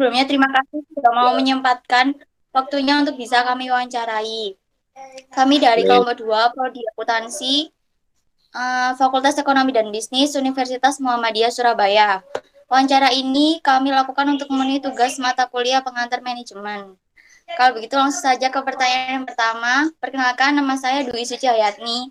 Sebelumnya terima kasih sudah mau menyempatkan waktunya untuk bisa kami wawancarai. Kami dari Boleh. kelompok 2 Prodi Akuntansi Fakultas Ekonomi dan Bisnis Universitas Muhammadiyah Surabaya. Wawancara ini kami lakukan untuk memenuhi tugas mata kuliah pengantar manajemen. Kalau begitu langsung saja ke pertanyaan yang pertama. Perkenalkan, nama saya Dwi Suci Hayatni.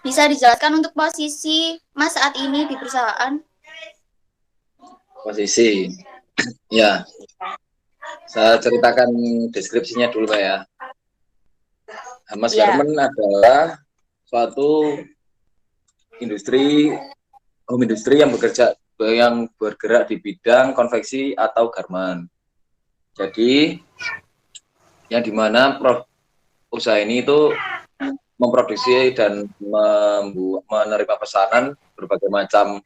Bisa dijelaskan untuk posisi Mas saat ini di perusahaan? Posisi. Ya, saya ceritakan deskripsinya dulu Pak ya. Mas Ya. Garmen adalah suatu industri, home industri yang bergerak di bidang konveksi atau garment. Jadi, yang dimana usaha ini itu memproduksi dan menerima pesanan berbagai macam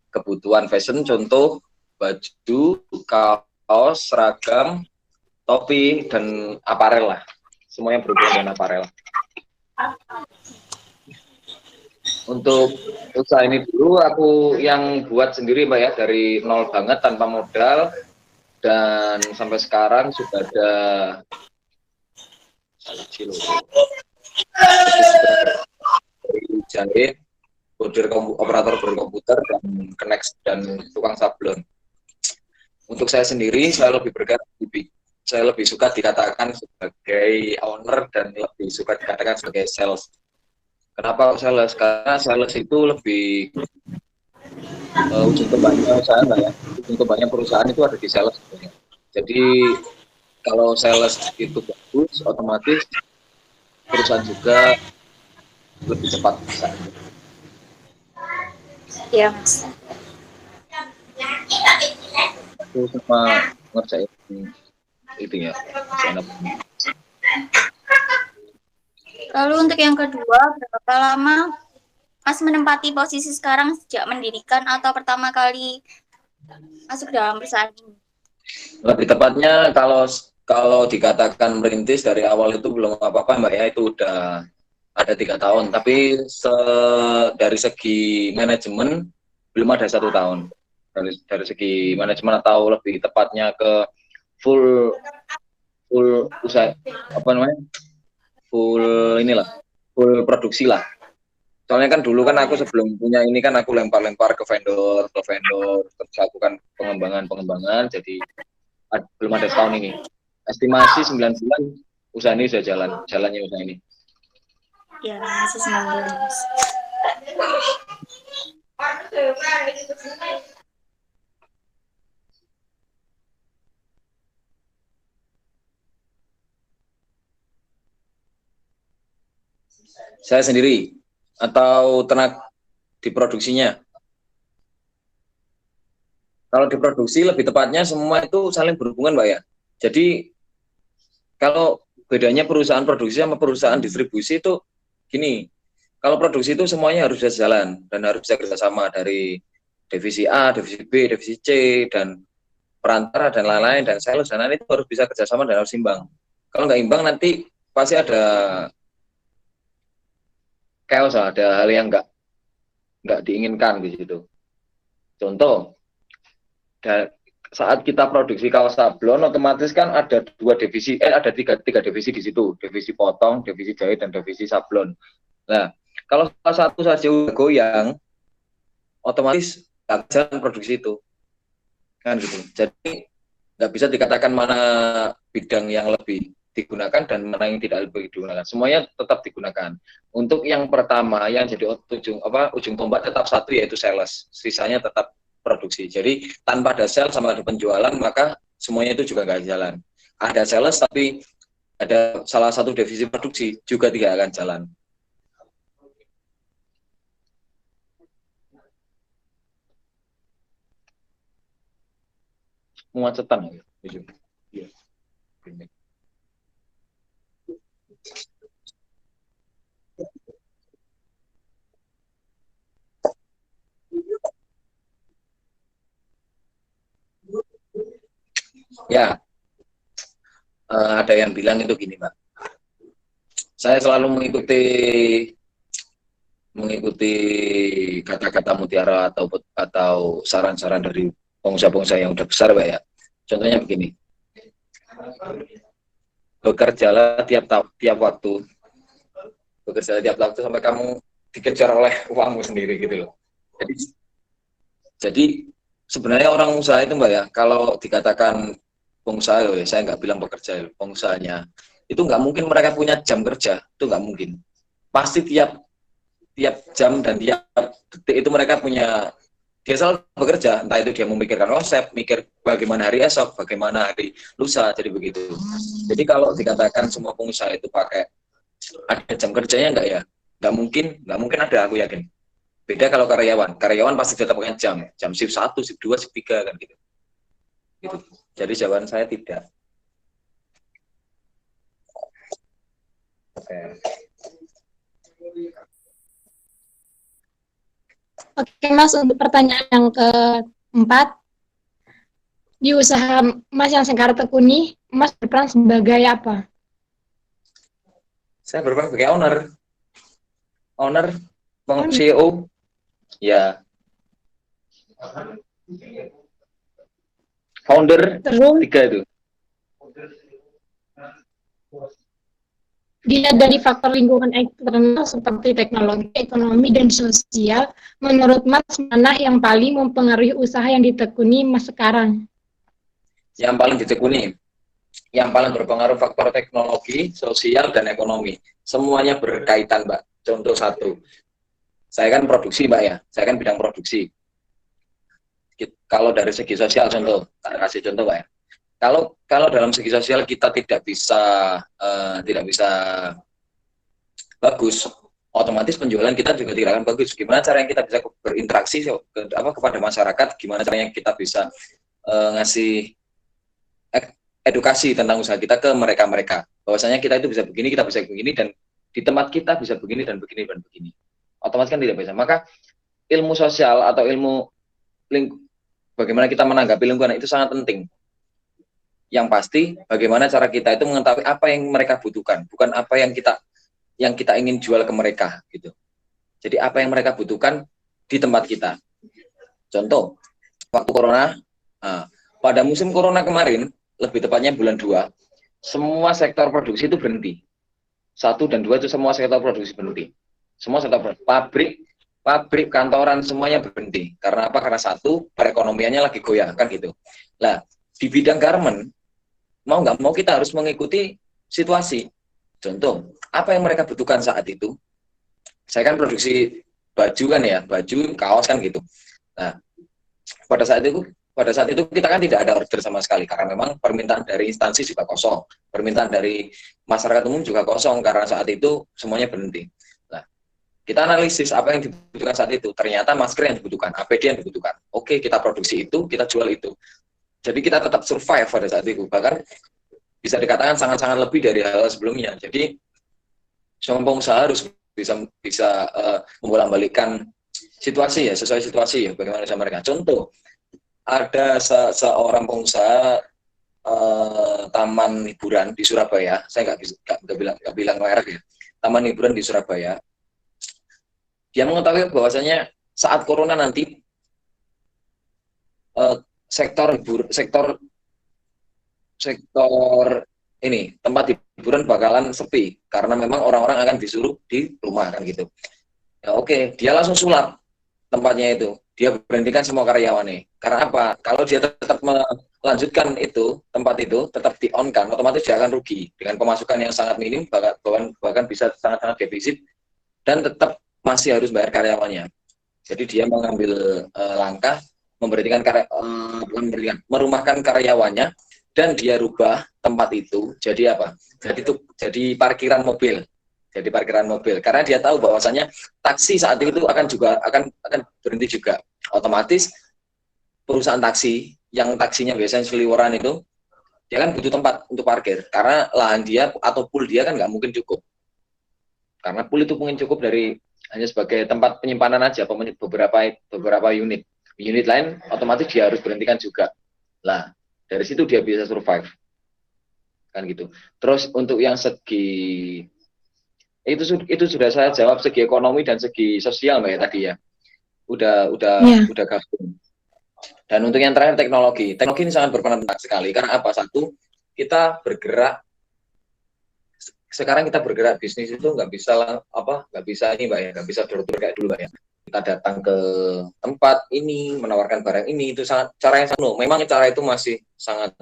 kebutuhan fashion, contoh baju, kaos, seragam, topi, dan aparel lah. Semua yang berhubungan dengan aparel. Untuk usaha ini dulu aku yang buat sendiri Mbak ya, dari nol banget tanpa modal, dan sampai sekarang sudah ada dari jahit, operator berkomputer, dan connect dan tukang sablon. Untuk saya sendiri, saya lebih suka dikatakan sebagai owner dan lebih suka dikatakan sebagai sales. Kenapa sales? Karena sales itu lebih ujung tombaknya usaha ya. Ujung tombaknya perusahaan itu ada di sales. Jadi kalau sales itu bagus, otomatis perusahaan juga lebih cepat bisa. Iya, Mas. Itu sama ngerjain itu ya. Lalu untuk yang kedua, berapa lama Mas menempati posisi sekarang sejak mendirikan atau pertama kali masuk dalam perusahaan ini? Lebih tepatnya kalau dikatakan merintis dari awal itu belum apa-apa Mbak ya, itu udah ada 3 tahun. Tapi dari segi manajemen belum ada 1 tahun. Dari segi manajemen atau lebih tepatnya ke full usaha apa namanya, full produksi lah. Soalnya kan dulu kan aku sebelum punya ini kan aku lempar-lempar ke vendor, terus lakukan pengembangan, jadi belum ada setahun ini. Estimasi 9 bulan usaha ini sudah jalannya usaha ini. Ya, masih 9 bulan. Saya sendiri atau tenaga diproduksinya? Kalau diproduksi lebih tepatnya semua itu saling berhubungan Mbak ya. Jadi kalau bedanya perusahaan produksi sama perusahaan distribusi itu gini, kalau produksi itu semuanya harus bisa jalan dan harus bisa kerjasama dari divisi A, divisi B, divisi C, dan perantara dan lain-lain, dan sales dan lain-lain itu harus bisa kerjasama dan harus imbang. Kalau nggak imbang nanti pasti ada chaos, ada hal yang nggak diinginkan di situ. Contoh, saat kita produksi kaos sablon, otomatis kan ada tiga divisi di situ, divisi potong, divisi jahit, dan divisi sablon. Nah, kalau salah satu saja udah goyang, otomatis nggak jalan produksi itu, kan gitu. Jadi nggak bisa dikatakan mana bidang yang lebih digunakan dan mana yang tidak lebih digunakan. Semuanya tetap digunakan. Untuk yang pertama, yang jadi ujung tombak tetap satu, yaitu sales. Sisanya tetap produksi. Jadi tanpa ada sales sama ada penjualan, maka semuanya itu juga nggak jalan. Ada sales tapi ada salah satu divisi produksi juga tidak akan jalan. Kemacetan ya. Iya. Ya, ada yang bilang itu gini Pak. Saya selalu mengikuti kata-kata mutiara atau saran-saran dari pengusaha-pengusaha yang udah besar, Mbak ya. Contohnya begini, bekerjalah tiap waktu, bekerja tiap waktu sampai kamu dikejar oleh uangmu sendiri gitu loh. Jadi sebenarnya orang usaha itu Mbak ya, kalau dikatakan pengusaha ya, saya nggak bilang pekerja ya, pengusahanya itu nggak mungkin mereka punya jam kerja, itu nggak mungkin. Pasti tiap tiap jam dan tiap detik itu mereka punya, dia selalu bekerja, entah itu dia memikirkan konsep, mikir bagaimana hari esok, bagaimana hari lusa, jadi begitu. Jadi kalau dikatakan semua pengusaha itu pakai ada jam kerjanya enggak ya? Nggak mungkin ada, aku yakin. Beda kalau karyawan pasti tetap punya jam shift 1, shift 2, shift 3 kan gitu. Gitu. Jadi jawaban saya tidak. Oke. Oke Mas, untuk pertanyaan yang keempat, di usaha Mas yang sekarang tekuni, Mas berperan sebagai apa? Saya berperan sebagai owner, CEO, ya, founder, Terus, 3 itu. dilihat dari faktor lingkungan eksternal seperti teknologi, ekonomi, dan sosial, menurut Mas mana yang paling mempengaruhi usaha yang ditekuni Mas sekarang? Yang paling ditekuni, yang paling berpengaruh faktor teknologi, sosial, dan ekonomi. Semuanya berkaitan, Mbak. Contoh satu, saya kan produksi, Mbak ya. Saya kan bidang produksi. Kalau dari segi sosial, contoh, tak kasih contoh, Mbak ya. Kalau dalam segi sosial kita tidak bisa bagus, otomatis penjualan kita juga tidak akan bagus. Gimana caranya kita bisa berinteraksi kepada masyarakat? Gimana caranya kita bisa ngasih edukasi tentang usaha kita ke mereka, bahwasanya kita itu bisa begini, dan di tempat kita bisa begini dan begini dan begini. Otomatis kan tidak bisa. Maka ilmu sosial atau ilmu bagaimana kita menanggapi lingkungan itu sangat penting. Yang pasti bagaimana cara kita itu mengetahui apa yang mereka butuhkan, bukan apa yang kita ingin jual ke mereka gitu. Jadi apa yang mereka butuhkan di tempat kita. Contoh, waktu corona, pada musim corona kemarin, lebih tepatnya bulan 2, semua sektor produksi itu berhenti. 1 dan 2 itu semua sektor produksi berhenti. Semua sektor pabrik, kantoran, semuanya berhenti. Karena apa? Karena satu, perekonomiannya lagi goyah, kan gitu. Nah, di bidang garment, mau nggak mau kita harus mengikuti situasi. Contoh, apa yang mereka butuhkan saat itu? Saya kan produksi baju kan ya, baju, kaos kan gitu. Nah, pada saat itu kita kan tidak ada order sama sekali karena memang permintaan dari instansi juga kosong, permintaan dari masyarakat umum juga kosong karena saat itu semuanya berhenti. Nah, kita analisis apa yang dibutuhkan saat itu. Ternyata masker yang dibutuhkan, APD yang dibutuhkan. Oke, kita produksi itu, kita jual itu. Jadi kita tetap survive pada saat itu. Bahkan bisa dikatakan sangat-sangat lebih dari hal sebelumnya. Jadi semua pengusaha harus bisa membolak-balikkan situasi ya, sesuai situasi ya, bagaimana sama mereka. Contoh, ada seorang pengusaha taman hiburan di Surabaya. Saya nggak bilang merek ya. Taman hiburan di Surabaya. Dia mengetahui bahwasanya saat corona nanti sektor ini tempat hiburan bakalan sepi karena memang orang-orang akan disuruh di rumah kan gitu. Ya oke, dia langsung sulap tempatnya itu. Dia berhentikan semua karyawannya. Karena apa? Kalau dia tetap melanjutkan itu, tempat itu tetap di-on-kan, otomatis dia akan rugi dengan pemasukan yang sangat minim, bahkan bisa sangat-sangat defisit, dan tetap masih harus bayar karyawannya. Jadi dia mengambil langkah merumahkan karyawannya, dan dia rubah tempat itu jadi apa? Jadi parkiran mobil. Jadi parkiran mobil karena dia tahu bahwasanya taksi saat itu akan berhenti juga. Otomatis perusahaan taksi yang taksinya biasanya seliweran itu dia kan butuh tempat untuk parkir karena lahan dia atau pool dia kan nggak mungkin cukup. Karena pool itu mungkin cukup dari hanya sebagai tempat penyimpanan aja beberapa unit lain otomatis dia harus berhentikan juga. Lah, dari situ dia bisa survive. Kan gitu. Terus untuk yang segi itu sudah saya jawab segi ekonomi dan segi sosial Mbak ya tadi ya. Udah gabung. Dan untuk yang terakhir teknologi ini sangat berperan penting sekali karena apa? Satu, kita bergerak sekarang kita bergerak bisnis itu nggak bisa ini mbak ya, nggak bisa door-to-door kayak dulu mbak ya. Kita datang ke tempat ini menawarkan barang ini, itu sangat cara yang sangat memang cara itu masih sangat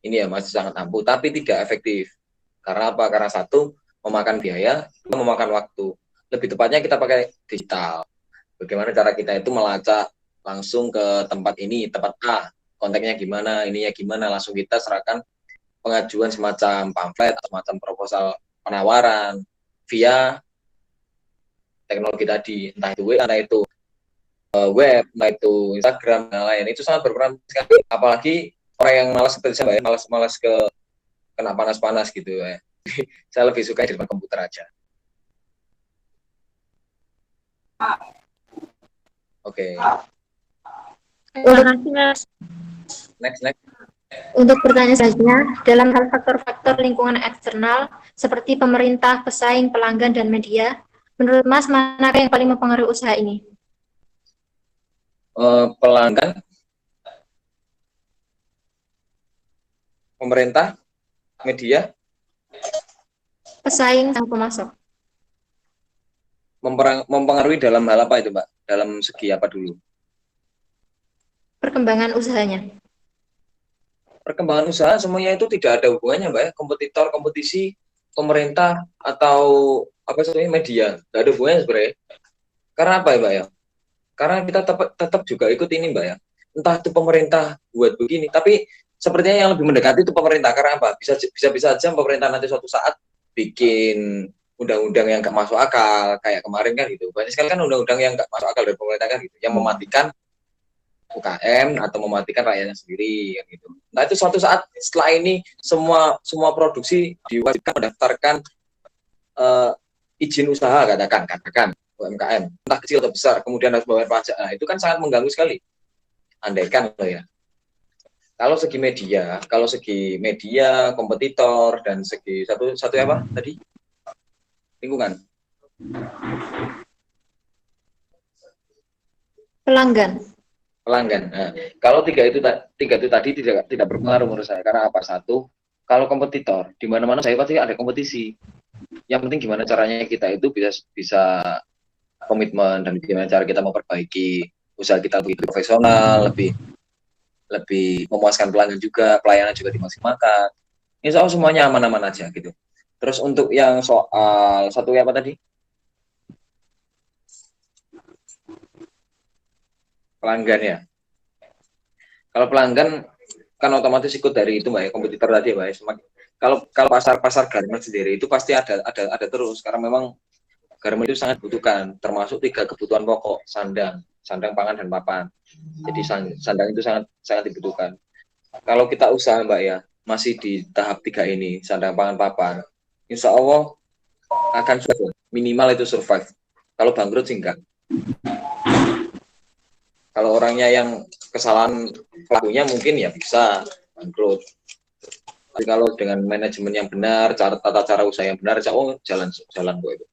ini ya, masih sangat ampuh tapi tidak efektif. Karena apa? Karena satu, memakan biaya, memakan waktu. Lebih tepatnya kita pakai digital. Bagaimana cara kita itu melacak langsung ke tempat ini, tempat A, kontaknya gimana, ininya gimana, langsung kita serahkan pengajuan semacam pamflet, semacam proposal penawaran via teknologi tadi, entah itu WA, entah itu web, entah itu Instagram, dan lain. Itu sangat berperan sekali. Apalagi orang yang malas seperti saya, malas ke kena panas-panas gitu ya. Saya lebih suka di depan komputer aja. Oke. Terima kasih, Mas. Next. Untuk pertanyaan selanjutnya, dalam hal faktor-faktor lingkungan eksternal seperti pemerintah, pesaing, pelanggan, dan media, menurut Mas, manakah yang paling mempengaruhi usaha ini? Pelanggan, pemerintah, media, Pesaing sama pemasok. mempengaruhi dalam hal apa itu, Mbak? Dalam segi apa dulu? Perkembangan usahanya. Perkembangan usaha semuanya itu tidak ada hubungannya, Mbak ya. Kompetitor, kompetisi, pemerintah atau apa sebenarnya media, tidak ada hubungannya sebenarnya. Karena apa ya, Mbak ya? Karena kita tetap juga ikut ini, Mbak ya. Entah itu pemerintah buat begini, tapi sepertinya yang lebih mendekati itu pemerintah. Karena apa? Bisa aja pemerintah nanti suatu saat bikin undang-undang yang nggak masuk akal, kayak kemarin kan gitu. Banyak sekali kan undang-undang yang nggak masuk akal dari pemerintah kan gitu, yang mematikan UKM atau mematikan rakyatnya sendiri kan gitu. Nah itu suatu saat setelah ini semua produksi diwajibkan mendaftarkan izin usaha katakan UMKM entah kecil atau besar, kemudian harus bayar pajak. Nah itu kan sangat mengganggu sekali. Andaikan loh ya. Kalau segi media, kompetitor dan segi satu apa tadi? Lingkungan. Pelanggan. Nah, kalau tiga itu tadi tidak berpengaruh menurut saya karena apa? Satu, kalau kompetitor di mana-mana saya pasti ada kompetisi. Yang penting gimana caranya kita itu bisa komitmen dan gimana cara kita memperbaiki usaha kita lebih profesional, lebih memuaskan pelanggan juga, pelayanan juga dimaksimalkan. Insya Allah semuanya aman-aman aja gitu. Terus untuk yang soal satu apa tadi? Pelanggan ya. Kalau pelanggan kan otomatis ikut dari itu mbak ya, kompetitor tadi mbak ya. Kalau pasar garment sendiri itu pasti ada terus karena memang garment itu sangat dibutuhkan, termasuk 3 kebutuhan pokok, sandang, pangan dan papan. Jadi sandang itu sangat dibutuhkan. Kalau kita usaha mbak ya, masih di tahap 3 ini, sandang, pangan, papan, insya Allah akan minimal itu survive. Kalau bangkrut sih enggak. Kalau orangnya yang kesalahan pelakunya mungkin ya bisa bangkrut. Tapi kalau dengan manajemen yang benar, tata cara usaha yang benar, jalan kok itu.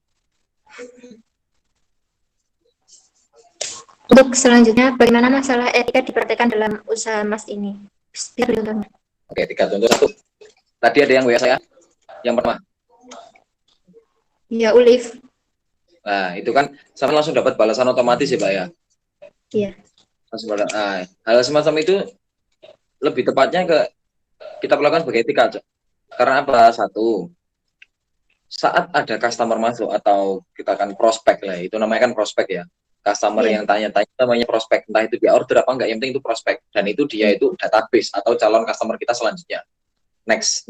Untuk selanjutnya, bagaimana masalah etika dipraktekkan dalam usaha Mas ini? Biar contohnya. Oke, 3 contoh. 1. Tadi ada yang WA saya. Yang pertama. Ya, Ulif. Nah, itu kan sama langsung dapat balasan otomatis ya, Pak ya? Iya. Nah, hal semacam itu lebih tepatnya kita lakukan sebagai etika. Karena apa? 1. Saat ada customer masuk atau kita akan prospek lah, itu namanya kan prospek ya. Customer yang tanya-tanya namanya prospek, entah itu dia order apa enggak, yang penting itu prospek. Dan itu dia itu database atau calon customer kita selanjutnya. Next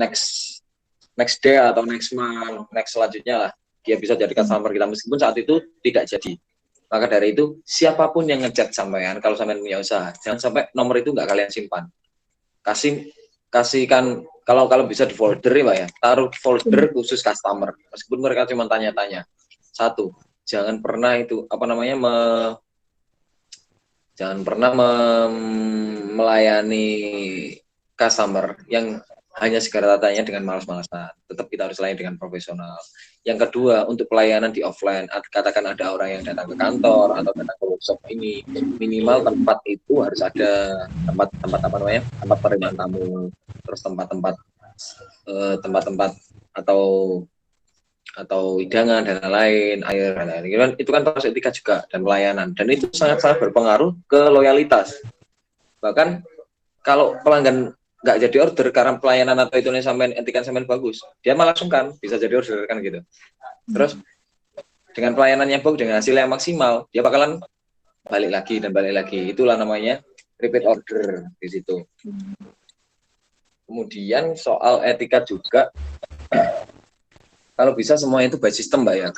day atau next month, next selanjutnya lah, dia bisa jadi customer kita meskipun saat itu tidak jadi. Maka dari itu, siapapun yang ngechat sampean, kalau sampean punya usaha, jangan sampai nomor itu nggak kalian simpan. Kasihkan, kalau bisa di folder ya Pak ya, taruh folder khusus customer, meskipun mereka cuma tanya-tanya. 1, jangan pernah itu, jangan pernah melayani customer yang hanya segala tanya dengan malas-malasan. Tetap kita harus layani dengan profesional. Yang kedua, untuk pelayanan di offline, katakan ada orang yang datang ke kantor atau datang ke workshop ini, minimal tempat itu harus ada tempat apa namanya, tempat penerimaan tamu, terus tempat-tempat atau hidangan dan lain-lain, air dan lain-lain. Itu kan termasuk etika juga dan pelayanan, dan itu sangat-sangat berpengaruh ke loyalitas. Bahkan kalau pelanggan nggak jadi order karena pelayanan atau itu sampean etika sampean bagus, dia malah sungkan bisa jadi order kan gitu. Terus dengan pelayanan yang bagus, dengan hasil yang maksimal, dia bakalan balik lagi dan balik lagi. Itulah namanya repeat order di situ. Kemudian soal etika juga, kalau bisa semuanya itu by system, Mbak ya.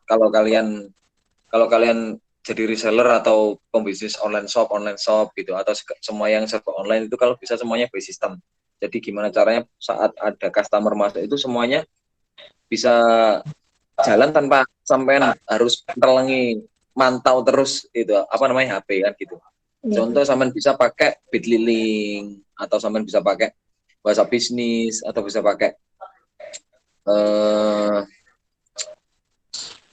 Kalau kalian jadi reseller atau pembisnis online shop gitu, atau semua yang serba online itu kalau bisa semuanya by system. Jadi gimana caranya saat ada customer masuk itu semuanya bisa jalan tanpa sampean harus terlengi mantau terus itu apa namanya HP kan gitu. Contoh sampean bisa pakai Bitlink atau sampean bisa pakai WhatsApp bisnis atau bisa pakai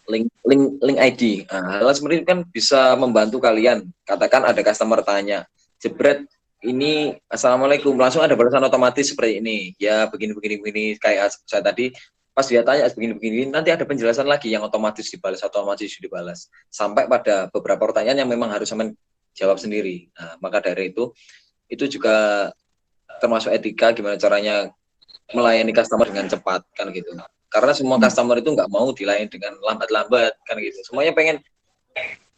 link ID. Nah, hal seperti itu kan bisa membantu kalian. Katakan ada customer tanya, jebret ini assalamualaikum, langsung ada balasan otomatis seperti ini. Ya begini kayak saya tadi pas dia tanya begini, nanti ada penjelasan lagi yang otomatis dibalas sampai pada beberapa pertanyaan yang memang harus jawab sendiri. Nah, maka dari itu juga termasuk etika gimana caranya melayani customer dengan cepat kan gitu. Karena semua customer itu nggak mau dilayani dengan lambat-lambat kan gitu. Semuanya pengen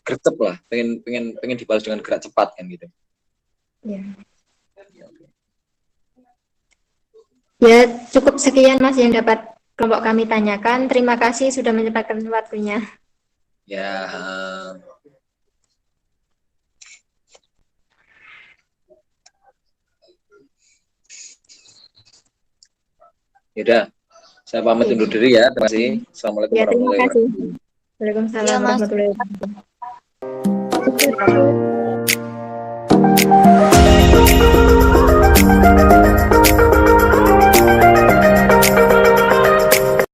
gercep lah, pengen dibalas dengan gerak cepat kan gitu. Ya. Ya, cukup sekian Mas yang dapat kelompok kami tanyakan. Terima kasih sudah menyempatkan waktunya. Ya. Yaudah, saya pamit undur diri ya. Terima kasih. Assalamualaikum warahmatullahi wabarakatuh. Waalaikumsalam warahmatullahi wabarakatuh.